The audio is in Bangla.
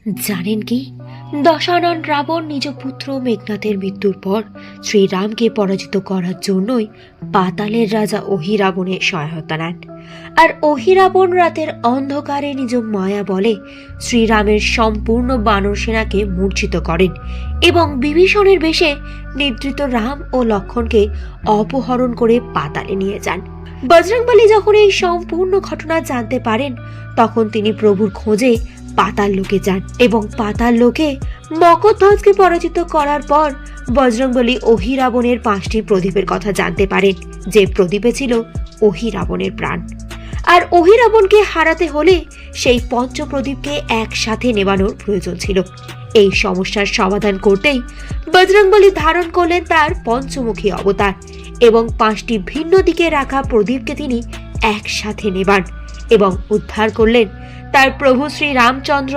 জানেন কি, দশানন রাবণ নিজ পুত্র মেঘনাথের মৃত্যুর পর শ্রীরামকে পরাজিত করার জন্যই পাতালের রাজা অহিরাবণের সহায়তা নেন। আর অহিরাবণ রাতের অন্ধকারে নিজ মায়া বলে শ্রীরামের সম্পূর্ণ বানর সেনাকে মূর্ছিত করেন এবং বিভীষণের বেশে নিদ্রিত রাম ও লক্ষ্মণকে অপহরণ করে পাতালে নিয়ে যান। বজরংবলী যখন এই সম্পূর্ণ ঘটনা জানতে পারেন, তখন তিনি প্রভুর খোঁজে পাতাল লোকে যান এবং পাতাল লোকে মকরধ্বজকে পরাজিত করার পর বজরংবলী অহিরাবণের 5টি প্রদীপের কথা জানতে পারেন, যে প্রদীপে ছিল অহিরাবণের প্রাণ। আর অহিরাবণকে হারাতে হলে সেই পঞ্চপ্রদীপকে একসাথে নেবানোর প্রয়োজন ছিল। এই সমস্যার সমাধান করতেই বজরংবলী ধারণ করলেন তার পঞ্চমুখী অবতার এবং 5টি ভিন্ন দিকে রাখা প্রদীপকে তিনি একসাথে নেবান এবং উদ্ধার করলেন তার প্রভু শ্রী রামচন্দ্র